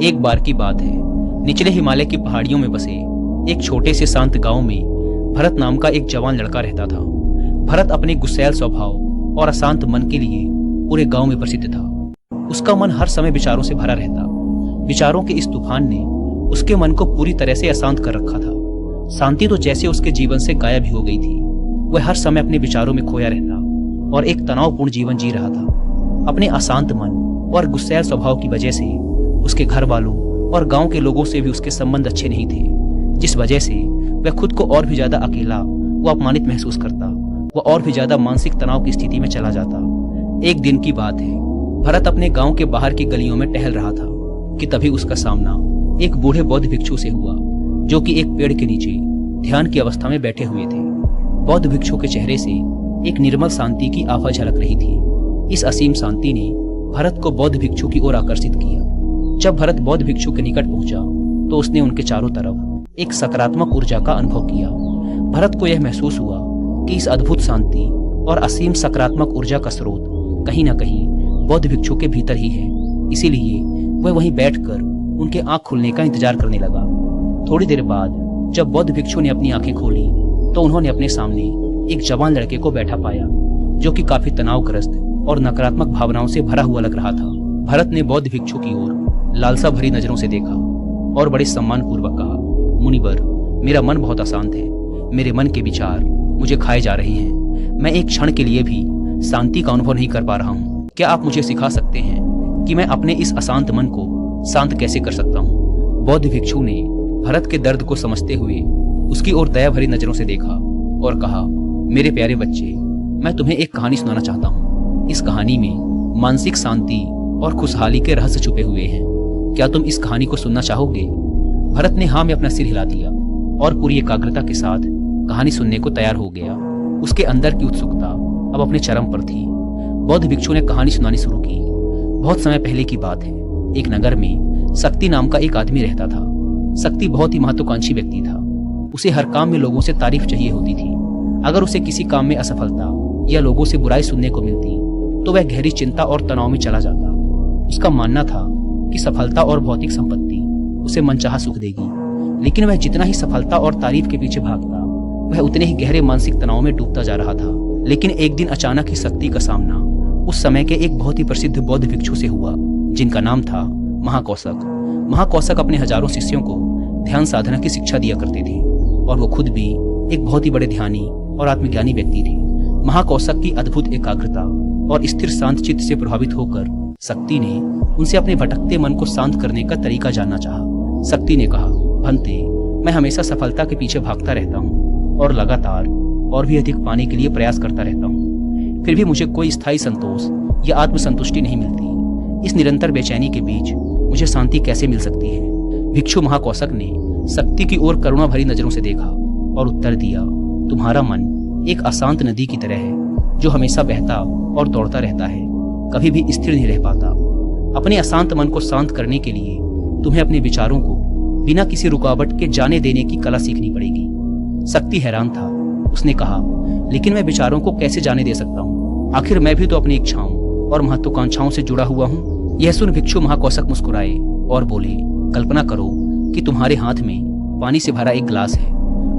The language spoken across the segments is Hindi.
एक बार की बात है, निचले हिमालय की पहाड़ियों में बसे एक छोटे से शांत गांव में भरत नाम का एक जवान लड़का रहता था। भरत अपने गुस्सैल स्वभाव और अशांत मन के लिए पूरे गांव में प्रसिद्ध था। उसका मन हर समय विचारों से भरा रहता। विचारों के इस तूफान ने उसके मन को पूरी तरह से अशांत कर रखा था। शांति तो जैसे उसके जीवन से गायब ही हो गई थी। वह हर समय अपने विचारों में खोया रहता और एक तनावपूर्ण जीवन जी रहा था। अपने अशांत मन और गुस्सैल स्वभाव की वजह से उसके घर वालों और गांव के लोगों से भी उसके संबंध अच्छे नहीं थे, जिस वजह से वह खुद को और भी ज्यादा अकेला व अपमानित महसूस करता। वह और भी ज्यादा मानसिक तनाव की स्थिति में चला जाता। एक दिन की बात है, भरत अपने गांव के बाहर की गलियों में टहल रहा था कि तभी उसका सामना एक बूढ़े बौद्ध भिक्षु से हुआ, जो कि एक पेड़ के नीचे ध्यान की अवस्था में बैठे हुए थे। बौद्ध भिक्षु के चेहरे से एक निर्मल शांति की आभा झलक रही थी। इस असीम शांति ने भरत को बौद्ध भिक्षु की ओर आकर्षित किया। जब भरत बौद्ध भिक्षु के निकट पहुंचा तो उसने उनके चारों तरफ एक सकारात्मक ऊर्जा का अनुभव किया। भरत को यह महसूस हुआ कि इस अद्भुत शांति और असीम सकारात्मक ऊर्जा का स्रोत कहीं न कहीं बौद्ध भिक्षु के भीतर ही है। इसीलिए वह वहीं बैठकर उनके आंख खुलने का इंतजार करने लगा। थोड़ी देर बाद जब बौद्ध भिक्षु ने अपनी आंखें खोली तो उन्होंने अपने सामने एक जवान लड़के को बैठा पाया, जो कि काफी तनावग्रस्त और नकारात्मक भावनाओं से भरा हुआ लग रहा था। भरत ने बौद्ध भिक्षु की ओर लालसा भरी नजरों से देखा और बड़े सम्मान पूर्वक कहा, मुनिवर, मेरा मन बहुत अशांत है। मेरे मन के विचार मुझे खाए जा रहे हैं। मैं एक क्षण के लिए भी शांति का अनुभव नहीं कर पा रहा हूँ। क्या आप मुझे सिखा सकते हैं कि मैं अपने इस अशांत मन को शांत कैसे कर सकता हूँ? बौद्ध भिक्षु ने भरत के दर्द को समझते हुए उसकी ओर दया भरी नजरों से देखा और कहा, मेरे प्यारे बच्चे, मैं तुम्हें एक कहानी सुनाना चाहता हूँ। इस कहानी में मानसिक शांति और खुशहाली के रहस्य छुपे हुए हैं। क्या तुम इस कहानी को सुनना चाहोगे? भरत ने हाँ में अपना सिर हिला दिया और पूरी एकाग्रता के साथ कहानी सुनने को तैयार हो गया। उसके अंदर की उत्सुकता अब अपने चरम पर थी। बौद्ध भिक्षु ने कहानी सुनानी शुरू की। बहुत समय पहले की बात है, एक नगर में शक्ति नाम का एक आदमी रहता था। शक्ति बहुत ही महत्वाकांक्षी व्यक्ति था। उसे हर काम में लोगों से तारीफ चाहिए होती थी। अगर उसे किसी काम में असफलता या लोगों से बुराई सुनने को मिलती तो वह गहरी चिंता और तनाव में चला जाता। उसका मानना था कि सफलता और भौतिक संपत्ति उसे मनचाहा सुख देगी, लेकिन वह जितना ही सफलता और तारीफ के पीछे भागता, वह उतने ही गहरे मानसिक तनाव में डूबता जा रहा था। लेकिन एक दिन अचानक ही शक्ति का सामना उस समय के एक बहुत ही प्रसिद्ध बौद्ध भिक्षु से हुआ, जिनका नाम था महाकौशक। महाकौशक अपने हजारों शिष्यों को ध्यान साधना की शिक्षा दिया करते थे और वो खुद भी एक बहुत ही बड़े ध्यानी और आत्मज्ञानी व्यक्ति थे। महाकौशक की अद्भुत एकाग्रता और स्थिर शांत चित्त से प्रभावित होकर शक्ति ने उनसे अपने भटकते मन को शांत करने का तरीका जानना चाहा। शक्ति ने कहा, भंते, मैं हमेशा सफलता के पीछे भागता रहता हूँ और लगातार और भी अधिक पाने के लिए प्रयास करता रहता हूँ, फिर भी मुझे कोई स्थायी संतोष या आत्मसंतुष्टि नहीं मिलती। इस निरंतर बेचैनी के बीच मुझे शांति कैसे मिल सकती है? भिक्षु महाकौशक ने शक्ति की ओर करुणा भरी नजरों से देखा और उत्तर दिया, तुम्हारा मन एक अशांत नदी की तरह है, जो हमेशा बहता और दौड़ता रहता है, कभी भी स्थिर नहीं रह पाता। अपने अशांत मन को शांत करने के लिए तुम्हें अपने विचारों को बिना किसी रुकावट के जाने देने की कला सीखनी पड़ेगी। शक्ति हैरान था। उसने कहा, लेकिन मैं विचारों को कैसे जाने दे सकता हूँ? आखिर मैं भी तो अपनी इच्छाओं और महत्वाकांक्षाओं से जुड़ा हुआ हूँ। यह सुन भिक्षु महाकौशक मुस्कुराए और बोले, कल्पना करो कि तुम्हारे हाथ में पानी से भरा एक गिलास है।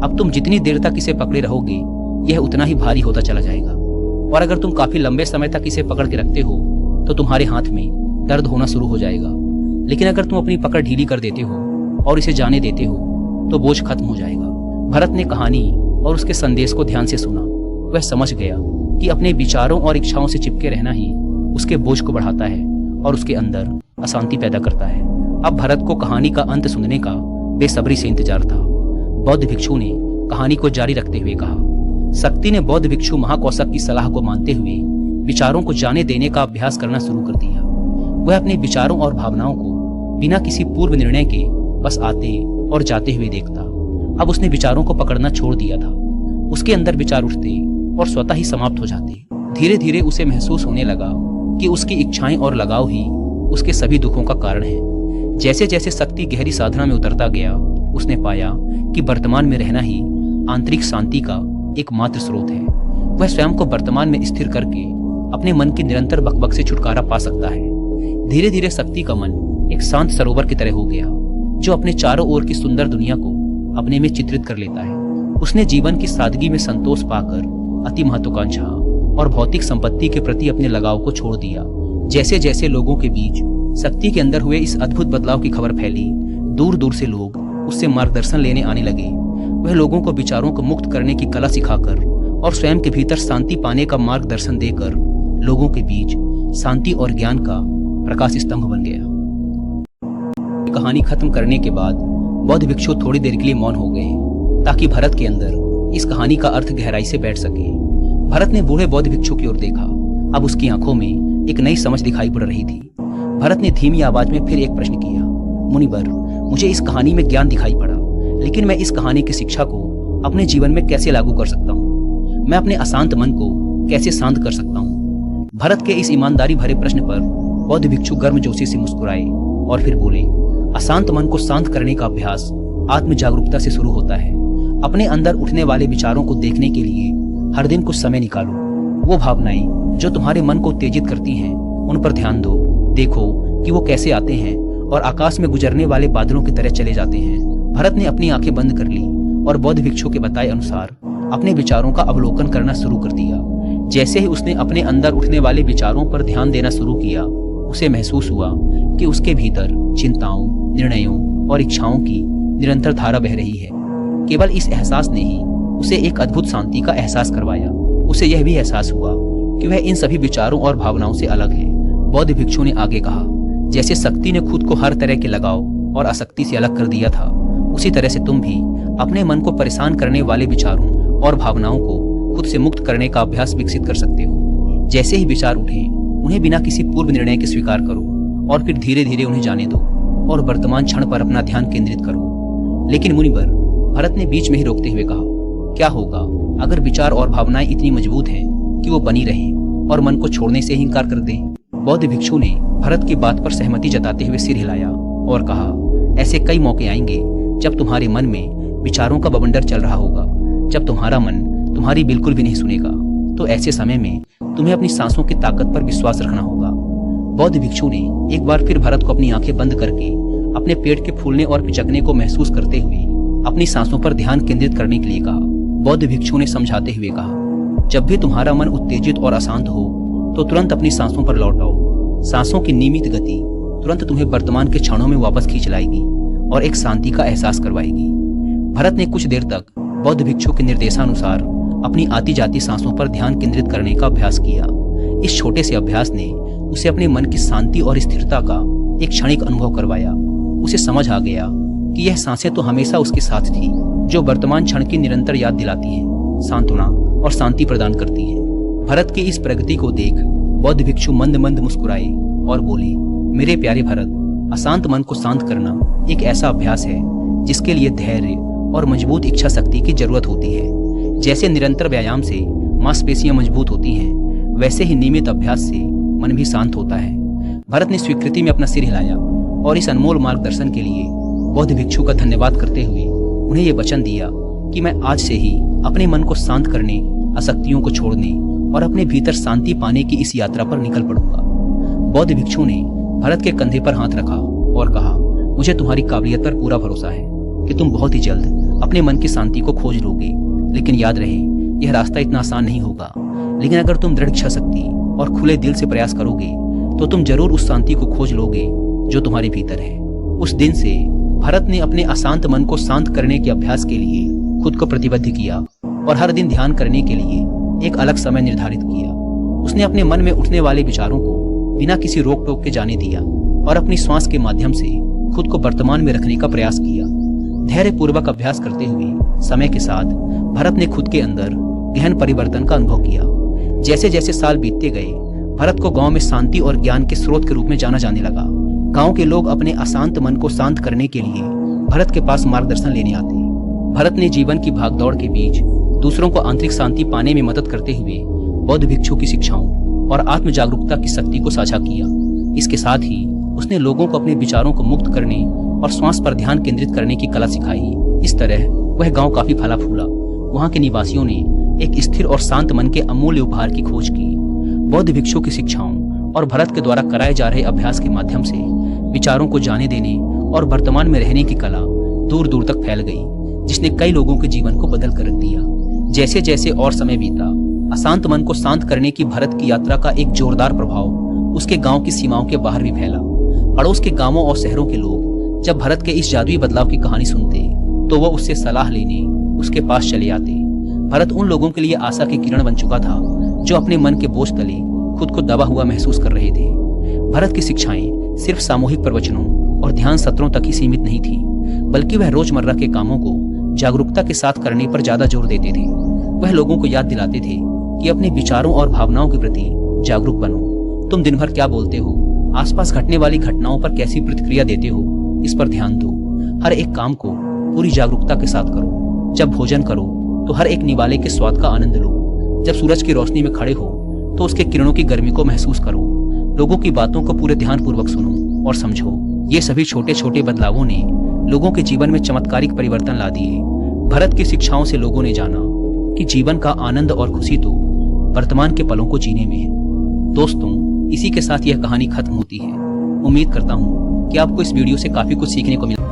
अब तुम जितनी देर तक इसे पकड़े रहोगे, यह उतना ही भारी होता चला जाएगा, और अगर तुम काफी लंबे समय तक इसे पकड़ के रखते हो तो तुम्हारे हाथ में दर्द होना शुरू हो जाएगा। लेकिन अगर तुम अपनी पकड़ ढीली कर देते हो और इसे जाने देते हो तो बोझ खत्म हो जाएगा। भरत ने कहानी और उसके संदेश को ध्यान से सुना। वह समझ गया कि अपने विचारों और इच्छाओं से चिपके रहना ही उसके बोझ को बढ़ाता है और उसके अंदर अशांति पैदा करता है। अब भरत को कहानी का अंत सुनने का बेसब्री से इंतजार था। बौद्ध भिक्षु ने कहानी को जारी रखते हुए कहा, शक्ति ने बौद्ध भिक्षु महाकौशक की सलाह को मानते हुए विचारों को जाने देने का अभ्यास करना शुरू कर दिया। वह अपने विचारों और भावनाओं को बिना किसी पूर्व निर्णय के बस आते और जाते हुए देखता। अब उसने विचारों को पकड़ना छोड़ दिया था। उसके अंदर विचार उठते और स्वतः ही समाप्त हो जाते। धीरे धीरे उसे महसूस होने लगा कि उसकी इच्छाएं और लगाव ही उसके सभी दुखों का कारण है। जैसे जैसे शक्ति गहरी साधना में उतरता गया, उसने पाया कि वर्तमान में रहना ही आंतरिक शांति का एकमात्र स्रोत है। वह स्वयं को वर्तमान में स्थिर करके अपने मन की निरंतर बकबक से छुटकारा पा सकता है। धीरे धीरे शक्ति का मन एक शांत सरोवर की तरह हो गया जो अपने चारों ओर की सुंदर दुनिया को अपने में चित्रित कर लेता है। उसने जीवन की सादगी में संतोष पाकर अति महत्वाकांक्षा और भौतिक संपत्ति के प्रति अपने लगाव को छोड़ दिया। जैसे जैसे लोगों के बीच शक्ति के अंदर हुए इस अद्भुत बदलाव की खबर फैली, दूर दूर से लोग उससे मार्गदर्शन लेने आने लगे। वह लोगों को विचारों को मुक्त करने की कला सिखाकर और स्वयं के भीतर शांति पाने का मार्गदर्शन देकर लोगों के बीच शांति और ज्ञान का प्रकाश स्तंभ बन गया। कहानी खत्म करने के बाद बौद्ध भिक्षु थोड़ी देर के लिए मौन हो गए ताकि भरत के अंदर इस कहानी का अर्थ गहराई से बैठ सके। भरत ने बूढ़े बौद्ध भिक्षु की ओर देखा। अब उसकी आंखों में एक नई समझ दिखाई पड़ रही थी। भरत ने धीमी आवाज में फिर एक प्रश्न किया, मुनिवर, मुझे इस कहानी में ज्ञान दिखाई पड़ा, लेकिन मैं इस कहानी की शिक्षा को अपने जीवन में कैसे लागू कर सकता हूँ? मैं अपने अशांत मन को कैसे शांत कर सकता हूँ? भरत के इस ईमानदारी भरे प्रश्न पर बौद्ध भिक्षु गर्मजोशी से मुस्कुराए और फिर बोले, अशांत मन को शांत करने का अभ्यास आत्म जागरूकता से शुरू होता है। अपने अंदर उठने वाले विचारों को देखने के लिए हर दिन कुछ समय निकालो। वो भावनाएं जो तुम्हारे मन को उत्तेजित करती हैं, उन पर ध्यान दो। देखो कि वो कैसे आते हैं और आकाश में गुजरने वाले बादलों की तरह चले जाते हैं। भरत ने अपनी आंखें बंद कर ली और बौद्ध भिक्षु के बताए अनुसार अपने विचारों का अवलोकन करना शुरू कर दिया। जैसे ही उसने अपने अंदर उठने वाले विचारों पर ध्यान देना शुरू किया, उसे महसूस हुआ कि उसके भीतर चिंताओं, निर्णयों और इच्छाओं की निरंतर धारा बह रही है। केवल इस एहसास ने ही उसे एक अद्भुत शांति का एहसास करवाया। उसे यह भी एहसास हुआ कि वह इन सभी विचारों और भावनाओं से अलग है। बौद्ध भिक्षु ने आगे कहा, जैसे शक्ति ने खुद को हर तरह के लगाव और आसक्ति से अलग कर दिया था, उसी तरह से तुम भी अपने मन को परेशान करने वाले विचारों और भावनाओं को खुद से मुक्त करने का अभ्यास विकसित कर सकते हो। जैसे ही विचार उठे, उन्हें बिना किसी पूर्व निर्णय के स्वीकार करो और फिर धीरे धीरे उन्हें जाने दो और वर्तमान क्षण पर अपना ध्यान केंद्रित करो। लेकिन मुनिवर, भरत ने बीच में ही रोकते हुए कहा, क्या होगा अगर विचार और भावनाएं इतनी मजबूत हैं कि वो बनी रहें और मन को छोड़ने से ही इंकार कर दें? बौद्ध भिक्षु ने भरत की बात पर सहमति जताते हुए सिर हिलाया और कहा, ऐसे कई मौके आएंगे जब तुम्हारे मन में विचारों का बवंडर चल रहा होगा, जब तुम्हारा मन तुम्हारी बिल्कुल भी नहीं सुनेगा। तो ऐसे समय में तुम्हें अपनी सांसों की ताकत पर विश्वास रखना होगा। बौद्ध भिक्षु ने एक बार फिर भरत को अपनी आंखें बंद करके अपने पेट के फूलने और पिचकने को महसूस करते हुए अपनी सांसों पर ध्यान केंद्रित करने के लिए कहा। बौद्ध भिक्षु ने समझाते हुए कहा, जब भी तुम्हारा मन उत्तेजित और अशांत हो तो तुरंत अपनी सांसों पर लौट आओ। सांसों की नियमित गति तुरंत तुम्हें वर्तमान के क्षणों में वापस खींच लाएगी और एक शांति का एहसास करवाएगी। भरत ने कुछ देर तक बौद्ध भिक्षु के निर्देशानुसार अपनी आती जाती सांसों पर ध्यान केंद्रित करने का अभ्यास किया। इस छोटे से अभ्यास ने उसे अपने मन की शांति और स्थिरता का एक क्षणिक अनुभव करवाया। उसे समझ आ गया कि यह सांसें तो हमेशा उसके साथ थी, जो वर्तमान क्षण की निरंतर याद दिलाती हैं, सांत्वना और शांति प्रदान करती हैं। भरत की इस प्रगति को देख बौद्ध भिक्षु मंद मंद मुस्कुराए और बोले, मेरे प्यारे भरत, अशांत मन को शांत करना एक ऐसा अभ्यास है जिसके लिए धैर्य और मजबूत इच्छा शक्ति की जरूरत होती है। जैसे निरंतर व्यायाम से मांसपेशियां मजबूत होती हैं, वैसे ही नियमित अभ्यास से मन भी शांत होता है। भरत ने स्वीकृति में अपना सिर हिलाया और इस अनमोल मार्गदर्शन के लिए बौद्ध भिक्षु का धन्यवाद करते हुए उन्हें यह वचन दिया कि मैं आज से ही अपने मन को शांत करने, आसक्तियों को छोड़ने और अपने भीतर शांति पाने की इस यात्रा पर निकल पड़ूंगा। बौद्ध भिक्षु ने भरत के कंधे पर हाथ रखा और कहा, मुझे तुम्हारी काबिलियत पर पूरा भरोसा है कि तुम बहुत ही जल्द अपने मन की शांति को खोज लोगे। लेकिन याद रहे, यह रास्ता इतना आसान नहीं होगा, लेकिन अगर तुम दृढ़ इच्छा शक्ति और खुले दिल से प्रयास करोगे तो तुम जरूर उस शांति को खोज लोगे जो तुम्हारे भीतर है। उस दिन से भरत ने अपने अशांत मन को शांत करने के अभ्यास के लिए खुद को प्रतिबद्ध किया और हर दिन ध्यान करने के लिए एक अलग समय निर्धारित किया। उसने अपने मन में उठने वाले विचारों को बिना किसी रोक टोक के जाने दिया और अपनी श्वास के माध्यम से खुद को वर्तमान में रखने का प्रयास किया। धैर्य पूर्वक अभ्यास करते हुए समय के साथ भरत ने खुद के अंदर गहन परिवर्तन का अनुभव किया। जैसे जैसे साल बीतते गए, भरत को गांव में शांति और ज्ञान के स्रोत के रूप में जाना जाने लगा। गांव के लोग अपने अशांत मन को शांत करने के लिए भरत के पास मार्गदर्शन लेने आते। भरत ने जीवन की भागदौड़ के बीच दूसरों को आंतरिक शांति पाने में मदद करते हुए बौद्ध भिक्षु की शिक्षाओं और आत्म जागरूकता की शक्ति को साझा किया। इसके साथ ही उसने लोगों को अपने विचारों को मुक्त करने और श्वास पर ध्यान केंद्रित करने की कला सिखाई। इस तरह वह गांव काफी फला फूला। वहां के निवासियों ने एक स्थिर और शांत मन के अमूल्य उपहार की खोज की। बौद्ध भिक्षु की शिक्षाओं और भरत के द्वारा कराए जा रहे अभ्यास के माध्यम से विचारों को जाने देने और वर्तमान में रहने की कला दूर दूर तक फैल गई, जिसने कई लोगों के जीवन को बदल कर रख दिया। जैसे जैसे और समय बीता, अशांत मन को शांत करने की भरत की यात्रा का एक जोरदार प्रभाव उसके गांव की सीमाओं के बाहर भी फैला। पड़ोस के गांवों और शहरों के लोग जब भरत के इस जादुई बदलाव की कहानी सुनते तो वह उससे सलाह लेने उसके पास चले आते। भरत उन लोगों के लिए आशा की किरण बन चुका था जो अपने मन के बोझ तले खुद को दबा हुआ महसूस कर रहे थे। भरत की शिक्षाएं सिर्फ सामूहिक प्रवचनों और ध्यान सत्रों तक ही सीमित नहीं थी, बल्कि वह रोजमर्रा के कामों को जागरूकता के साथ करने पर ज्यादा जोर देते थे। वह लोगों को याद दिलाते थे कि अपने विचारों और भावनाओं के प्रति जागरूक बनो। तुम दिन भर क्या बोलते हो, आसपास घटने वाली घटनाओं पर कैसी प्रतिक्रिया देते हो, इस पर ध्यान दो। हर एक काम को पूरी जागरूकता के साथ करो। जब भोजन करो तो हर एक निवाले के स्वाद का आनंद लो। जब सूरज की रोशनी में खड़े हो तो उसके किरणों की गर्मी को महसूस करो। लोगों की बातों को पूरे ध्यानपूर्वक सुनो और समझो। ये सभी छोटे छोटे बदलावों ने लोगों के जीवन में चमत्कारिक परिवर्तन ला दिए। भरत की शिक्षाओं से लोगों ने जाना कि जीवन का आनंद और खुशी तो वर्तमान के पलों को जीने में है। दोस्तों, इसी के साथ यह कहानी खत्म होती है। उम्मीद करता हूँ कि आपको इस वीडियो से काफी कुछ सीखने को मिला।